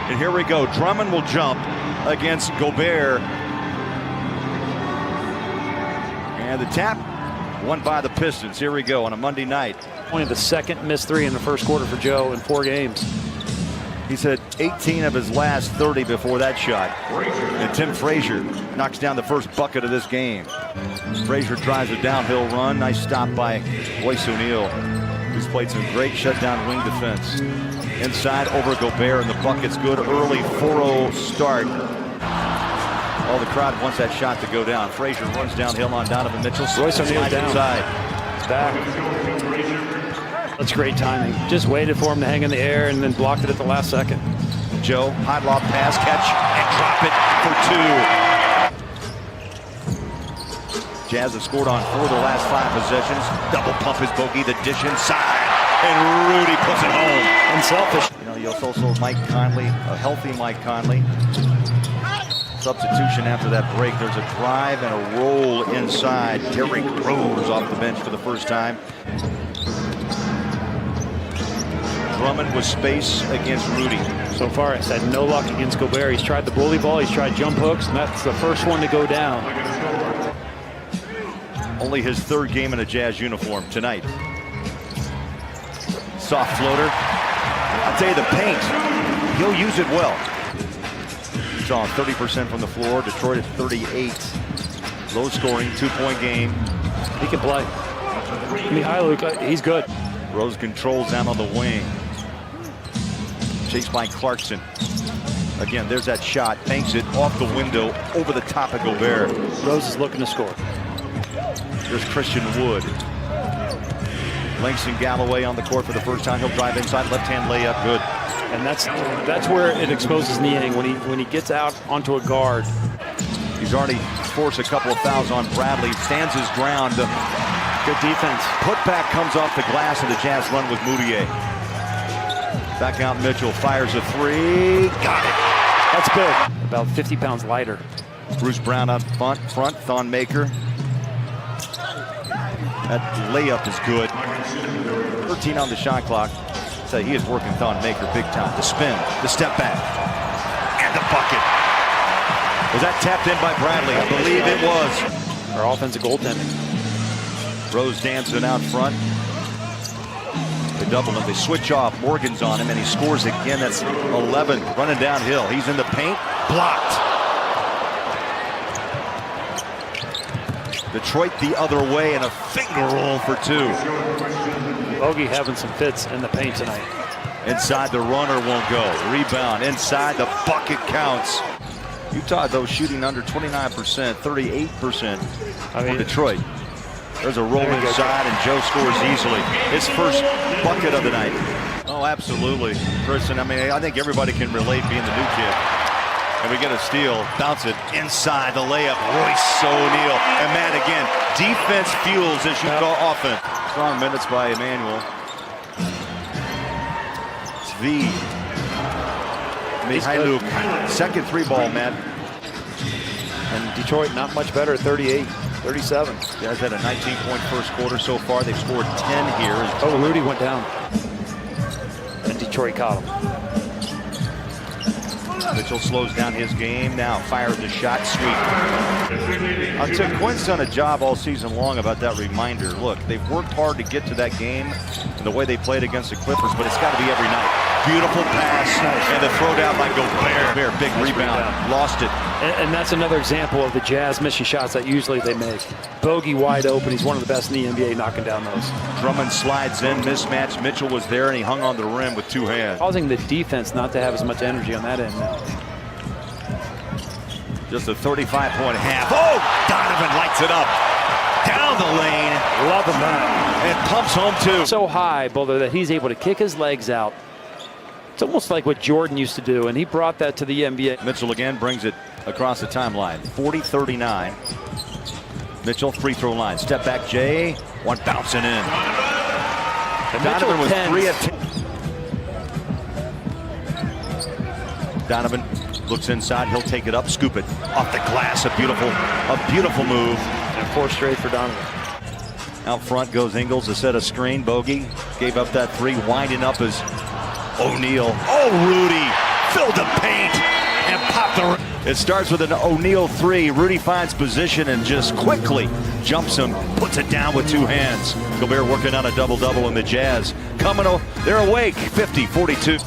And here we go. Drummond will jump against Gobert. And the tap won by the Pistons. Here we go on a Monday night. Only the second missed three in the first quarter for Joe in 4 games. He's had 18 of his last 30 before that shot. And Tim Frazier knocks down the first bucket of this game. Frazier drives a downhill run. Nice stop by Royce O'Neal, who's played some great shutdown wing defense. Inside over Gobert, and the bucket's good. Early 4-0 start. Oh, the crowd wants that shot to go down. Frazier runs downhill on Donovan Mitchell. Royce O'Neal down. Inside. It's back. That's great timing. Just waited for him to hang in the air and then blocked it at the last second. Joe, high lob pass, catch, and drop it for 2. Jazz have scored on 4 of their last 5 possessions. Double pump his bogey, the dish inside, and Rudy puts it home. Unselfish. You know, you'll also Mike Conley, a healthy Mike Conley. Substitution after that break. There's a drive and a roll inside. Derrick Rose off the bench for the first time. Drummond with space against Rudy. So far, it's had no luck against Gobert. He's tried the bully ball, he's tried jump hooks, and that's the first one to go down. Only his 3rd game in a Jazz uniform tonight. Soft floater. I'll tell you, the paint, he'll use it well. He's on 30% from the floor. Detroit at 38. Low scoring, 2-point game. He can play. I mean, Luke, he's good. Rose controls down on the wing. Chased by Clarkson. Again, there's that shot. Banks it off the window over the top of Gobert. Rose is looking to score. There's Christian Wood. Langston Galloway on the court for the first time. He'll drive inside, left-hand layup, good. And that's where it exposes Niang when he gets out onto a guard. He's already forced a couple of fouls on Bradley. Stands his ground. Good defense. Putback comes off the glass, and the Jazz run with Moutier. Back out Mitchell, fires a 3. Got it. That's big. About 50 pounds lighter. Bruce Brown up front, Thonmaker. That layup is good. 13 on the shot clock. So he is working Thonmaker big time. The spin, the step back, and the bucket. Was that tapped in by Bradley? I believe it was. Our offensive goaltending. Rose dancing out front. They double him. They switch off. Morgan's on him, and he scores again. That's 11. Running downhill. He's in the paint. Blocked. Detroit the other way, and a finger roll for 2. Bogey having some fits in the paint tonight. Inside, the runner won't go. Rebound. Inside, the bucket counts. Utah, though, shooting under 29%, 38% for Detroit. There's a roll inside, and Joe scores easily. His first bucket of the night. Oh, absolutely. Kristen, I mean, I think everybody can relate being the new kid. And we get a steal, bounce it inside the layup. Royce O'Neal. And man, again, defense fuels as you go offense. Strong minutes by Emmanuel. Svi. Mihailuk. Second 3-ball, Matt. And Detroit not much better at 38, 37. Guys had a 19-point first quarter so far. They've scored 10 here. Oh, Rudy went down. And Detroit caught him. Mitchell slows down his game now. Fires the shot, sweep. I'll tell you, Quinn's done a job all season long about that reminder. Look, they've worked hard to get to that game and the way they played against the Clippers, but it's got to be every night. Beautiful pass and the throw down by Gobert. Big rebound. Lost it. And that's another example of the Jazz missing shots that usually they make. Bogey wide open. He's one of the best in the NBA knocking down those. Drummond slides in, mismatch. Mitchell was there, and he hung on the rim with 2 hands. Causing the defense not to have as much energy on that end now. Just a 35-point half. Oh, Donovan lights it up. Down the lane. Loving that. And pumps home, too. So high, Boulder, that he's able to kick his legs out. It's almost like what Jordan used to do, and he brought that to the NBA. Mitchell again brings it across the timeline. 40-39. Mitchell, free throw line. Step back, Jay. One bouncing in. And Donovan was 3 of 10. Donovan looks inside. He'll take it up, scoop it off the glass. A beautiful move. And 4 straight for Donovan. Out front goes Ingles to set a screen. Bogey gave up that 3, winding up as O'Neal. Oh, Rudy filled the paint. It starts with an O'Neal three. Rudy finds position and just quickly jumps him, puts it down with two hands. Gobert working on a double-double, and the Jazz coming, they're awake, 50-42.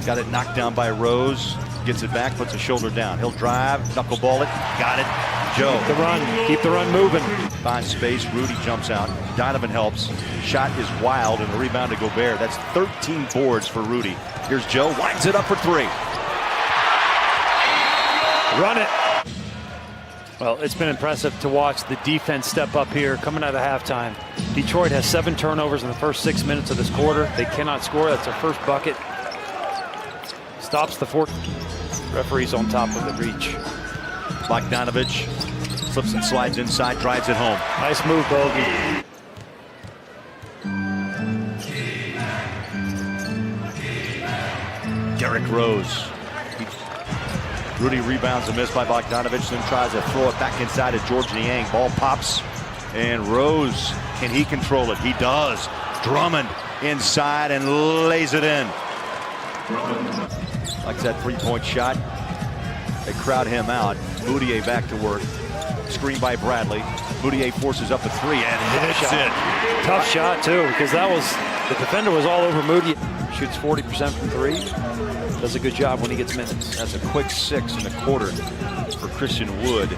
Got it knocked down by Rose. Gets it back, puts a shoulder down. He'll drive, knuckleball it, got it. Joe. Keep the run moving. Finds space, Rudy jumps out. Donovan helps. Shot is wild, and the rebound to Gobert. That's 13 boards for Rudy. Here's Joe, winds it up for three. Run it. Well, it's been impressive to watch the defense step up here coming out of halftime. Detroit has 7 turnovers in the first 6 minutes of this quarter. They cannot score. That's their first bucket. Stops the fourth. Referee's on top of the reach. Bogdanovich slips and slides inside, drives it home. Nice move, Bogey. Derrick Rose. Rudy rebounds a miss by Bogdanovich, then tries to throw it back inside to George Niang. Ball pops, and Rose, can he control it? He does. Drummond inside and lays it in. Likes that three-point shot. They crowd him out. Moutier back to work. Screen by Bradley. Moutier forces up a three and hits it. Tough shot, too, because the defender was all over Moutier. Shoots 40% from three. Does a good job when he gets minutes. That's a quick 6 in the quarter for Christian Wood.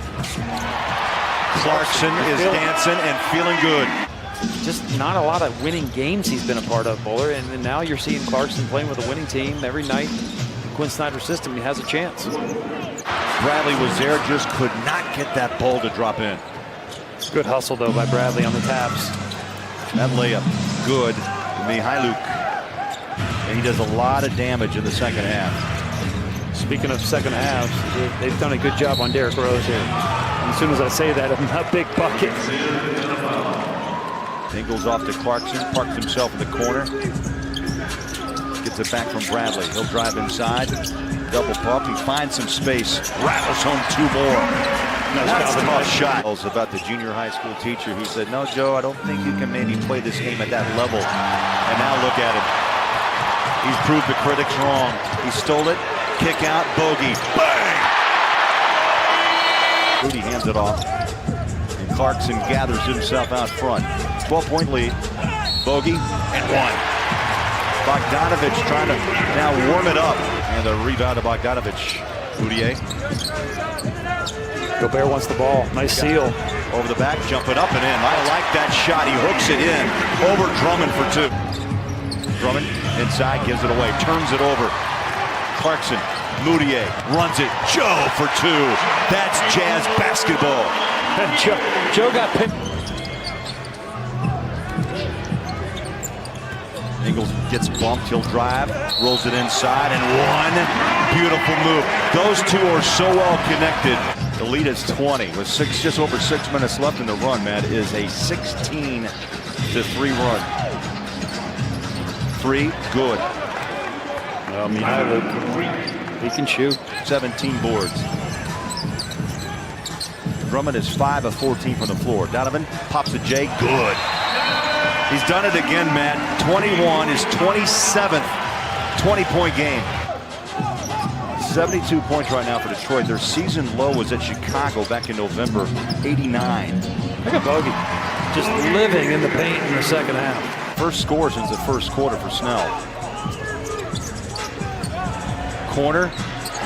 Clarkson is dancing and feeling good. Just not a lot of winning games he's been a part of, Bowler. And now you're seeing Clarkson playing with a winning team every night. Quinn Snyder's system, he has a chance. Bradley was there, just could not get that ball to drop in. Good hustle, though, by Bradley on the taps. That layup, good. Mihailuk. And he does a lot of damage in the second half. Speaking of second halves, they've done a good job on Derrick Rose here. And as soon as I say that, a big bucket. Ingles off to Clarkson, parks himself in the corner. Gets it back from Bradley. He'll drive inside. Double pump. He finds some space. Rattles home 2 more. That's a tough shot. About the junior high school teacher who said, "No, Joe, I don't think you can maybe play this game at that level." And now look at him. He's proved the critics wrong. He stole it. Kick out. Bogey. Bang! Rudy hands it off. And Clarkson gathers himself out front. 12-point lead. Bogey and 1. Bogdanovich trying to now warm it up. And the rebound to Bogdanovich. Moutier. Gobert wants the ball. Nice seal. Over the back, jumping up and in. I like that shot. He hooks it in. Over Drummond for 2. Drummond inside, gives it away. Turns it over. Clarkson. Moutier runs it. Joe for 2. That's Jazz basketball. Joe got picked. Ingles gets bumped, he'll drive, rolls it inside, and 1 beautiful move. Those 2 are so well connected. The lead is 20 with just over 6 minutes left in the run, man. It is a 16-3 run. 3, good. He can shoot. 17 boards. Drummond is 5 of 14 from the floor. Donovan pops a J, good. He's done it again, Matt. 21, his 27th 20-point game. 72 points right now for Detroit. Their season low was at Chicago back in November, 89. Look at Bogey. Just living in the paint in the second half. First score since the first quarter for Snell. Corner.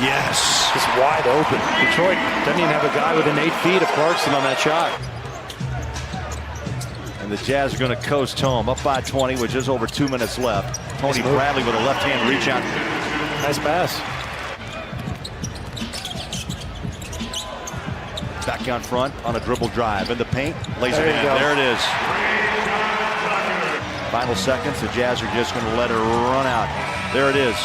Yes. Just wide open. Detroit doesn't even have a guy within 8 feet of Clarkson on that shot. And the Jazz are going to coast home up by 20 with just over 2 minutes left. Tony Bradley with a left-hand reach out. Nice pass. Back out front on a dribble drive in the paint. Lays it in. Go. There it is. Final seconds. The Jazz are just going to let her run out. There it is.